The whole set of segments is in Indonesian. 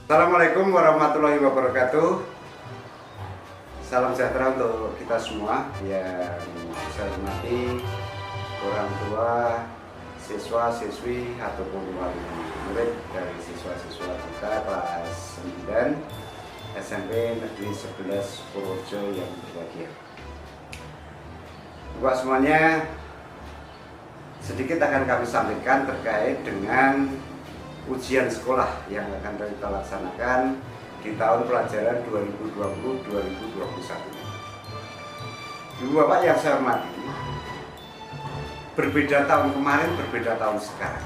Assalamualaikum warahmatullahi wabarakatuh. Salam sejahtera untuk kita semua yang saya hormati, orang tua, siswa-siswi ataupun wali murid dari siswa-siswa kita kelas 9 SMP Negeri 11 Purworejo yang berbahagia. Buat semuanya, sedikit akan kami sampaikan terkait dengan ujian sekolah yang akan kita laksanakan di tahun pelajaran 2020-2021. Ibu Bapak yang saya hormati, berbeda tahun kemarin, berbeda tahun sekarang.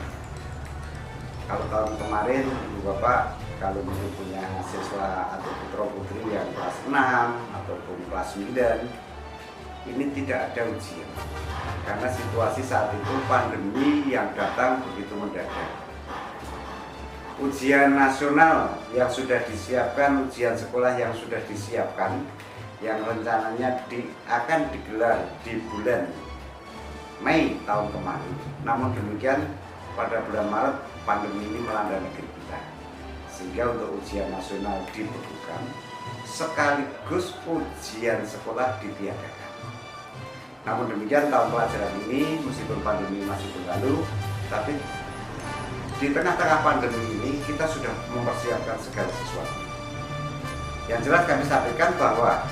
Kalau tahun kemarin, Ibu Bapak kalau punya siswa atau putra putri yang kelas 6 ataupun kelas 9, ini tidak ada ujian. Karena situasi saat itu pandemi yang datang begitu mendadak. Ujian nasional yang sudah disiapkan, ujian sekolah yang sudah disiapkan, yang rencananya akan digelar di bulan Mei tahun kemarin. Namun demikian, pada bulan Maret pandemi ini melanda negeri kita, sehingga untuk ujian nasional dibekukan sekaligus ujian sekolah ditiadakan. Namun demikian, tahun pelajaran ini meskipun pandemi masih berlalu, tapi di tengah-tengah pandemi ini kita sudah mempersiapkan segala sesuatu. Yang jelas kami sampaikan bahwa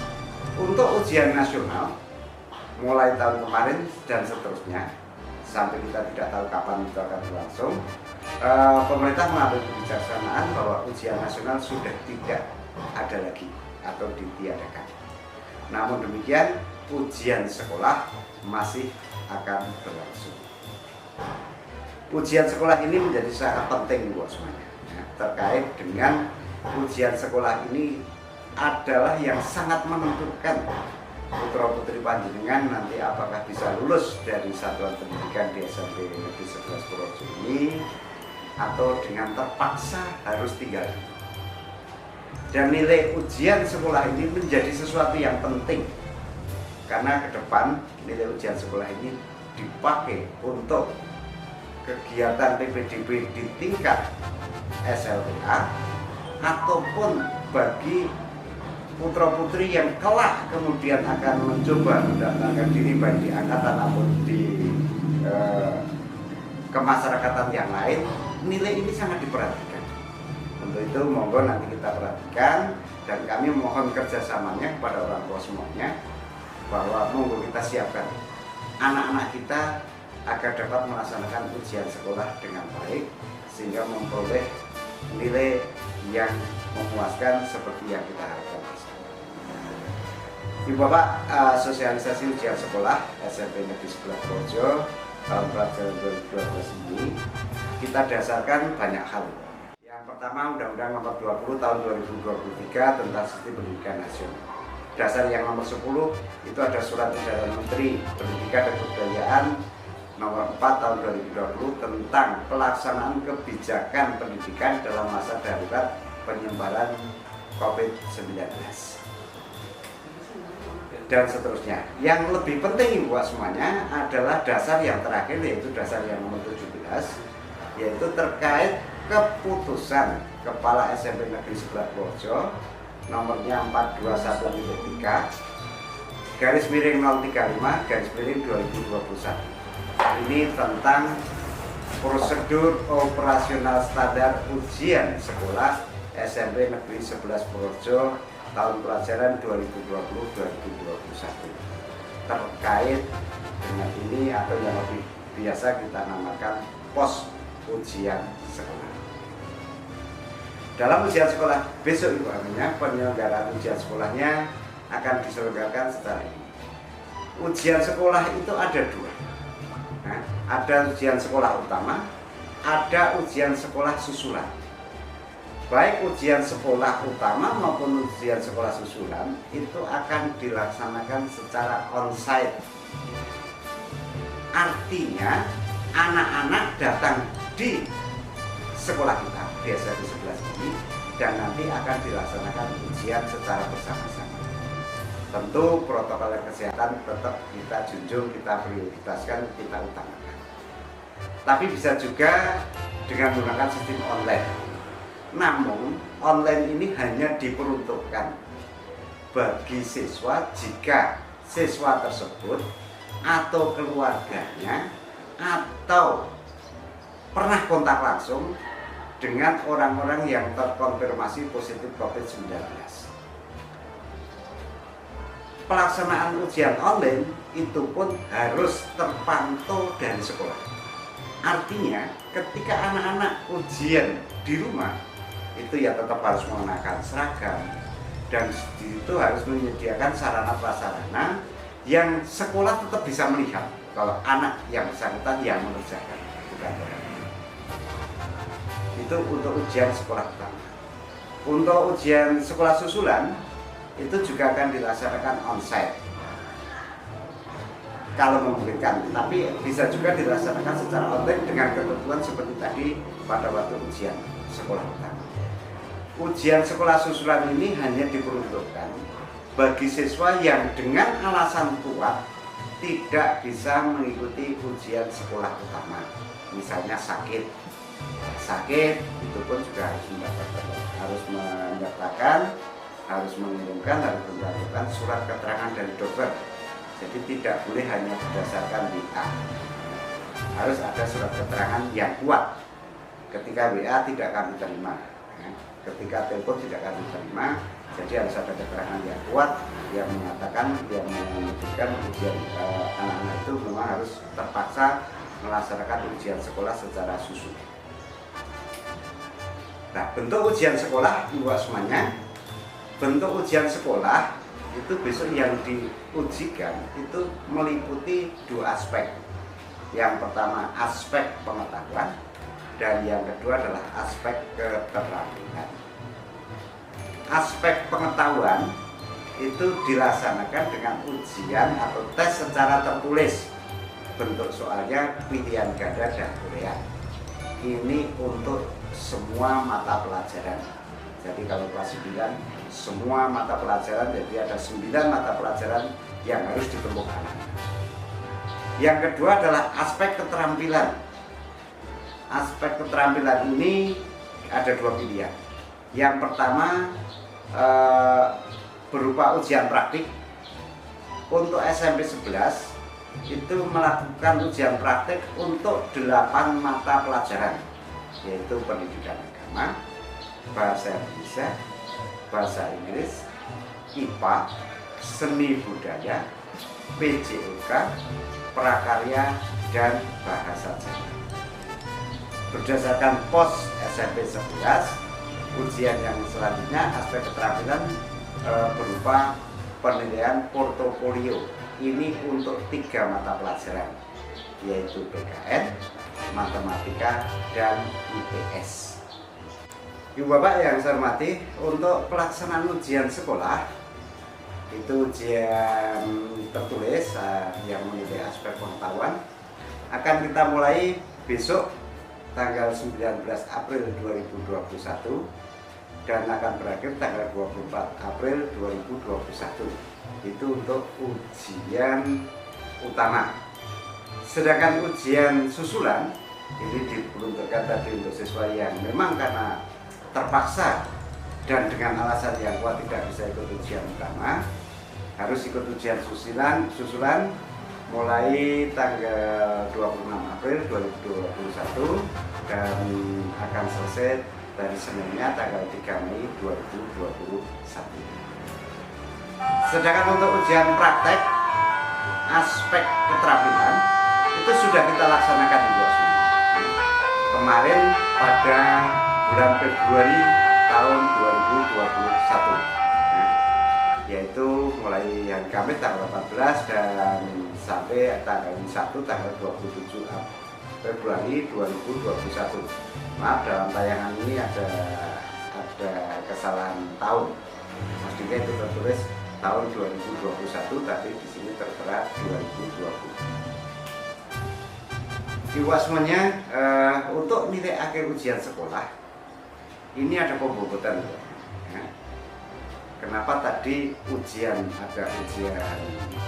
untuk ujian nasional mulai tahun kemarin dan seterusnya sampai kita tidak tahu kapan itu akan berlangsung, pemerintah mengambil kebijaksanaan bahwa ujian nasional sudah tidak ada lagi atau ditiadakan. Namun demikian, ujian sekolah masih akan berlangsung. Ujian sekolah ini menjadi sangat penting buat semuanya. Terkait dengan ujian sekolah ini adalah yang sangat menentukan putra putri panjenengan nanti apakah bisa lulus dari satuan pendidikan di SMP Negeri 11 Purworejo ini atau dengan terpaksa harus tinggal. Dan nilai ujian sekolah ini menjadi sesuatu yang penting karena ke depan nilai ujian sekolah ini dipakai untuk kegiatan PPDB di tingkat SLTA ataupun bagi putra-putri yang kelak kemudian akan mencoba mendaftarkan diri baik di angkatan maupun di kemasyarakatan yang lain, nilai ini sangat diperhatikan. Untuk itu monggo nanti kita perhatikan dan kami mohon kerjasamanya kepada orang tua semuanya bahwa monggo kita siapkan anak-anak kita agar dapat melaksanakan ujian sekolah dengan baik sehingga memperoleh nilai yang memuaskan seperti yang kita harapkan bersama. Ibu Bapak, sosialisasi ujian sekolah SMP Negeri 11 Purworejo tahun pelajaran 2012 ini kita dasarkan banyak hal. Yang pertama, Undang-Undang Nomor 20 Tahun 2023 tentang Sistem Pendidikan Nasional. Dasar yang nomor 10 itu ada Surat Edaran Menteri Pendidikan dan Kebudayaan Nomor 4 Tahun 2020 tentang pelaksanaan kebijakan pendidikan dalam masa darurat penyebaran COVID-19 dan seterusnya. Yang lebih penting buat semuanya adalah dasar yang terakhir, yaitu dasar yang nomor 17, yaitu terkait keputusan Kepala SMP Negeri 11 Purworejo nomornya 421-3/035/2021. Ini tentang prosedur operasional standar ujian sekolah SMP Negeri 11 Purworejo tahun pelajaran 2020-2021 terkait dengan ini atau yang lebih biasa kita namakan pos ujian sekolah. Dalam ujian sekolah besok Ibu Aminah, penyelenggaraan ujian sekolahnya akan diselenggarakan secara ini. Ujian sekolah itu ada dua. Ada ujian sekolah utama, ada ujian sekolah susulan. Baik ujian sekolah utama maupun ujian sekolah susulan itu akan dilaksanakan secara onsite. Artinya anak-anak datang di sekolah kita biasa di 11 ini dan nanti akan dilaksanakan ujian secara bersama-sama. Tentu protokol kesehatan tetap kita junjung, kita prioritaskan, kita utamakan. Tapi bisa juga dengan menggunakan sistem online. Namun online ini hanya diperuntukkan bagi siswa jika siswa tersebut atau keluarganya atau pernah kontak langsung dengan orang-orang yang terkonfirmasi positif COVID-19. Pelaksanaan ujian online itu pun harus terpantau dari sekolah. Artinya ketika anak-anak ujian di rumah itu ya tetap harus mengenakan seragam, dan itu harus menyediakan sarana prasarana yang sekolah tetap bisa melihat kalau anak yang bersangkutan yang mengerjakan, bukan orang. Itu untuk ujian sekolah pertama. Untuk ujian sekolah susulan itu juga akan dilaksanakan onsite kalau memungkinkan, tapi bisa juga dilaksanakan secara online dengan ketentuan seperti tadi pada waktu ujian sekolah pertama. Ujian sekolah susulan ini hanya diperuntukkan bagi siswa yang dengan alasan kuat tidak bisa mengikuti ujian sekolah utama, misalnya sakit itu pun juga harus mendaftarkan, harus mengirimkan, harus menunjukkan surat keterangan dari dokter. Jadi tidak boleh hanya berdasarkan WA, harus ada surat keterangan yang kuat. Ketika WA tidak kami terima, ketika telepon tidak kami terima, jadi harus ada keterangan yang kuat yang mengatakan, yang menyebutkan ujian anak-anak itu memang harus terpaksa melaksanakan ujian sekolah secara susul. Nah, bentuk ujian sekolah juga semuanya. Bentuk ujian sekolah itu besok yang diujikan itu meliputi dua aspek. Yang pertama aspek pengetahuan, dan yang kedua adalah aspek keterampilan. Aspek pengetahuan itu dilaksanakan dengan ujian atau tes secara tertulis. Bentuk soalnya pilihan ganda dan urean. Ini untuk semua mata pelajaran. Jadi kalau kelas 9 semua mata pelajaran, jadi ada 9 mata pelajaran yang harus ditempuh anak. Yang kedua adalah aspek keterampilan. Aspek keterampilan ini ada dua pilihan. Yang pertama berupa ujian praktik. Untuk SMP 11 itu melakukan ujian praktik untuk 8 mata pelajaran, yaitu pendidikan agama, bahasa Indonesia, bahasa Inggris, IPA, seni budaya, PJOK, prakarya, dan bahasa Jawa. Berdasarkan pos SMP 11, ujian yang selanjutnya aspek keterampilan berupa penilaian portofolio. Ini untuk 3 mata pelajaran, yaitu PKN, matematika, dan IPS. Ibu Bapak yang saya hormati, untuk pelaksanaan ujian sekolah itu ujian tertulis yang menilai aspek pengetahuan akan kita mulai besok tanggal 19 April 2021 dan akan berakhir tanggal 24 April 2021. Itu untuk ujian utama. Sedangkan ujian susulan ini diperuntukkan tadi untuk siswa yang memang karena terpaksa dan dengan alasan yang kuat tidak bisa ikut ujian utama, harus ikut ujian susulan mulai tanggal 26 April 2021 dan akan selesai dari Seninnya tanggal 3 Mei 2021. Sedangkan untuk ujian praktek aspek keterampilan itu sudah kita laksanakan di semua. Kemarin pada bulan Februari tahun 2021, yaitu mulai hari Kamis tanggal 14 dan sampai tanggal 1 tanggal 27 Februari 2021. Maaf, dalam tayangan ini ada kesalahan tahun. Maksudnya itu tertulis tahun 2021, tapi di sini tertera 2020. Semuanya untuk nilai akhir ujian sekolah ini ada pembobotan. Kenapa tadi ada ujian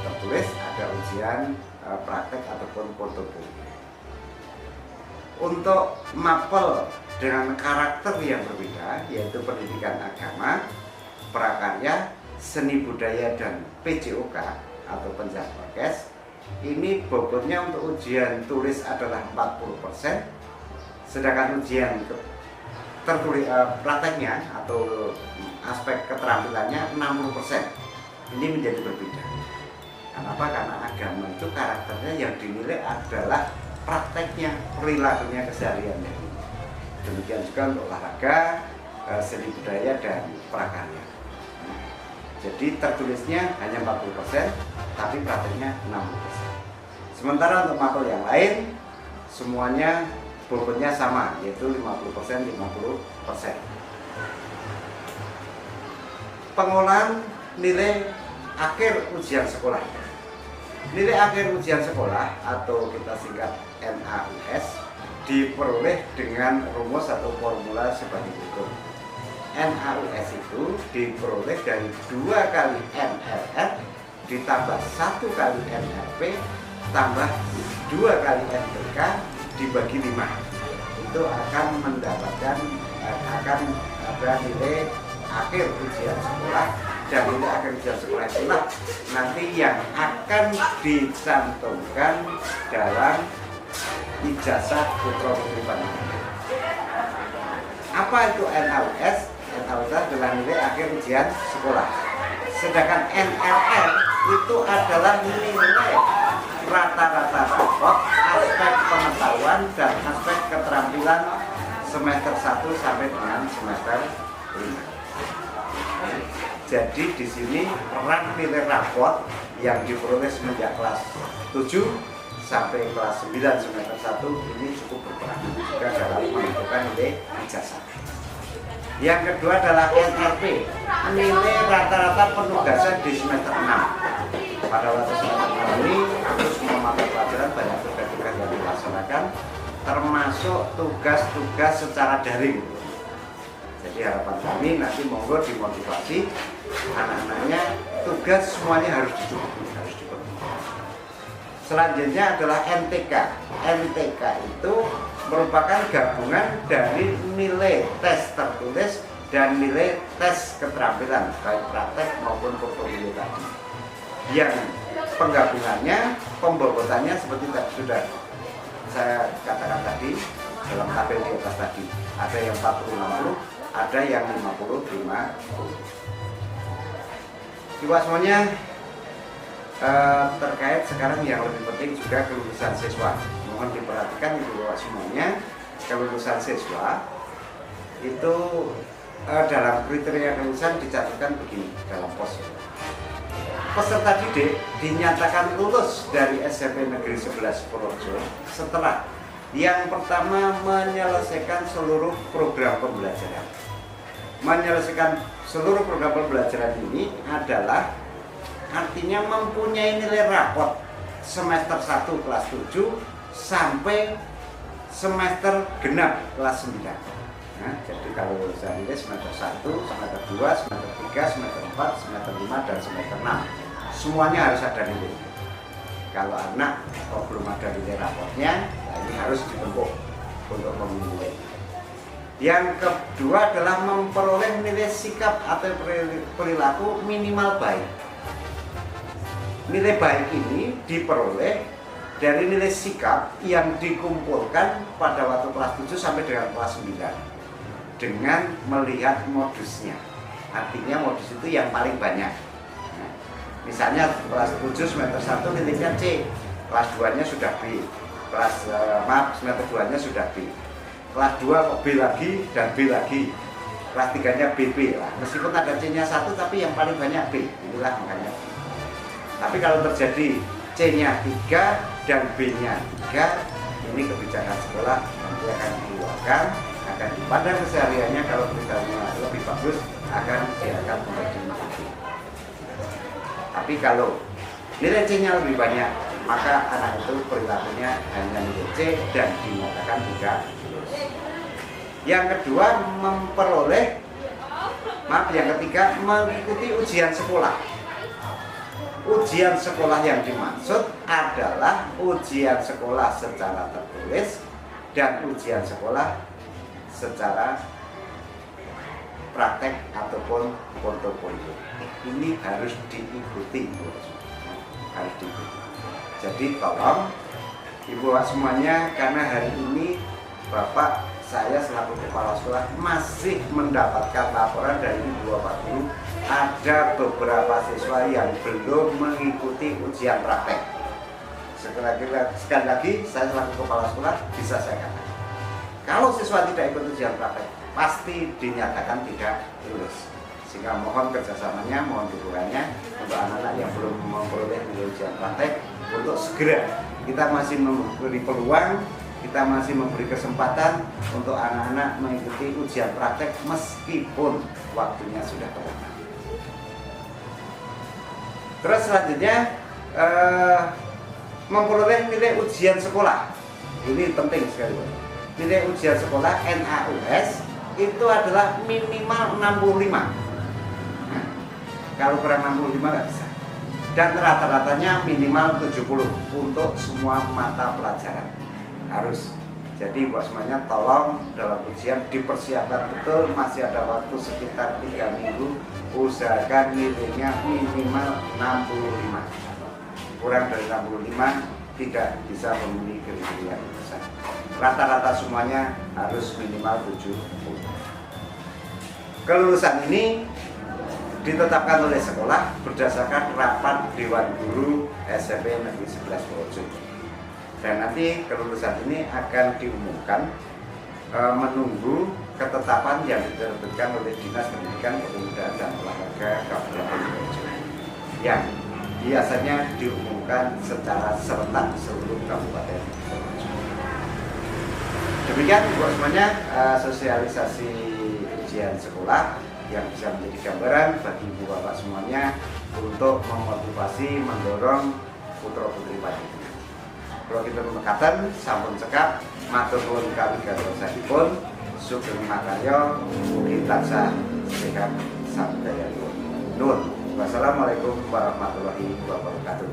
tertulis, ada ujian praktek ataupun portofolio. Untuk mapel dengan karakter yang berbeda, yaitu pendidikan agama, prakarya, seni budaya, dan PJOK atau penjas orkes. Ini bobotnya untuk ujian tulis adalah 40%, sedangkan ujian tertulis prakteknya atau aspek keterampilannya 60%. Ini menjadi berbeda. Kenapa? Karena agama itu karakternya yang dinilai adalah prakteknya, perilakunya, kesehariannya. Demikian juga untuk olahraga, seni budaya, dan prakarya. Jadi tertulisnya hanya 40%, tapi prakteknya 60%. Sementara untuk mapel yang lain, semuanya bobotnya sama, yaitu 50%, 50%. Pengolahan nilai akhir ujian sekolah. Nilai akhir ujian sekolah atau kita singkat NAUS diperoleh dengan rumus atau formula sebagai berikut. NAUS itu diperoleh dari 2 kali NRF ditambah 1 kali NRP tambah 2 kali NPK dibagi 5. Itu akan mendapatkan akan ada nilai akhir ujian sekolah, dan nilai akhir ujian sekolah itulah nanti yang akan dicantumkan dalam ijazah putra putri panjenengan. Apa itu NAUS? NAUS adalah nilai akhir ujian sekolah. Sedangkan NRL itu adalah nilai rata-rata rapot, aspek pengetahuan dan aspek keterampilan semester 1 sampai dengan semester 5. Jadi di sini peran nilai rapot yang diperoleh semenjak kelas 7 sampai kelas 9 semester 1 ini cukup berperan juga dalam menentukan nilai ijazah. Yang kedua adalah NRP, nilai rata-rata penugasan di semester 6. Pada waktu semester 6 ini terus semua mata pelajaran banyak tugas-tugas yang dilaksanakan, termasuk tugas-tugas secara daring. Jadi harapan kami nanti monggo dimotivasi anak-anaknya, tugas semuanya harus dicukupi. Selanjutnya adalah NTK. NTK itu merupakan gabungan dari nilai tes tertulis dan nilai tes keterampilan baik praktek maupun portofolio tadi. Yang penggabungannya, pembobotannya seperti sudah saya katakan tadi dalam tabel di atas tadi. Ada yang 40-60, ada yang 50-50. Juga semuanya terkait sekarang yang lebih penting juga kelulusan siswa. Mohon diperhatikan ibu bapak semuanya, kelulusan siswa itu dalam kriteria kelulusan dicatatkan begini dalam pos. Peserta didik dinyatakan lulus dari SMP Negeri 11 Purworejo setelah yang pertama menyelesaikan seluruh program pembelajaran. Menyelesaikan seluruh program pembelajaran ini adalah artinya mempunyai nilai rapot semester 1 kelas 7 sampai semester genap kelas 9. Nah, jadi kalau saya nilai semester 1, semester 2, semester 3, semester 4, semester 5, dan semester 6 semuanya harus ada nilai. Kalau anak belum ada nilai rapotnya, nah ini harus ditempuh untuk memilih. Yang kedua adalah memperoleh nilai sikap atau perilaku minimal baik. Nilai baik ini diperoleh dari nilai sikap yang dikumpulkan pada waktu kelas 7 sampai dengan kelas 9 dengan melihat modusnya. Artinya modus itu yang paling banyak. Nah, misalnya kelas 7 semester 1 nilainya C, kelas 2-nya sudah B, semester 2-nya sudah B. Kelas 2 kok B lagi dan B lagi. Kelas 3-nya BB lah. Meskipun ada C-nya 1 tapi yang paling banyak B. Inilah makanya. Tapi kalau terjadi C-nya 3 dan B-nya 3, ini kebijakan sekolah nanti akan dikeluarkan, akan dipandang kesehariannya. Kalau perilakunya lebih bagus, akan diarahkan menjadi B. Tapi kalau nilai C-nya lebih banyak, maka anak itu perilakunya hanya nilai C dan dinyatakan tidak lulus. Yang kedua yang ketiga mengikuti ujian sekolah. Ujian sekolah yang dimaksud adalah ujian sekolah secara tertulis dan ujian sekolah secara praktek ataupun portofolio. Ini harus diikuti, harus diikuti. Jadi tolong Ibu Bapak semuanya, karena hari ini Bapak saya selaku kepala sekolah masih mendapatkan laporan dari Ibu Bapak guru, ada beberapa siswa yang belum mengikuti ujian praktek. Sekali lagi saya selaku kepala sekolah bisa saya katakan, kalau siswa tidak ikut ujian praktek pasti dinyatakan tidak lulus. Sehingga mohon kerjasamanya, mohon dukungannya untuk anak-anak yang belum memperoleh nilai ujian praktek untuk segera. Kita masih memberi peluang, kita masih memberi kesempatan untuk anak-anak mengikuti ujian praktek meskipun waktunya sudah tepat. Terus selanjutnya memperoleh nilai ujian sekolah. Ini penting sekali. Nilai ujian sekolah NAUS itu adalah minimal 65. Nah, kalau kurang 65 nggak bisa. Dan rata-ratanya minimal 70 untuk semua mata pelajaran. Harus. Jadi buat semuanya tolong dalam ujian dipersiapkan betul, masih ada waktu sekitar 3 minggu, usahakan nilainya minimal 65. Kurang dari 65 tidak bisa memenuhi kriteria besar. Rata-rata semuanya harus minimal 70. Kelulusan ini ditetapkan oleh sekolah berdasarkan rapat Dewan Guru SMP Negeri 11 Purworejo. Dan nanti kelulusan ini akan diumumkan menunggu ketetapan yang diterbitkan oleh Dinas Pendidikan, Kepemudaan dan Olahraga Kabupaten Purworejo, yang biasanya diumumkan secara serentak seluruh Kabupaten Purworejo. Demikian buat semuanya sosialisasi ujian sekolah yang bisa menjadi gambaran bagi ibu bapak semuanya untuk memotivasi, mendorong putra putri panitia. Kalau kita mengatakan sampun cekap, matur nuwun kami garwanipun, sugeng makarya, mugi tansah sehat samdaya nuwun. Wassalamualaikum warahmatullahi wabarakatuh.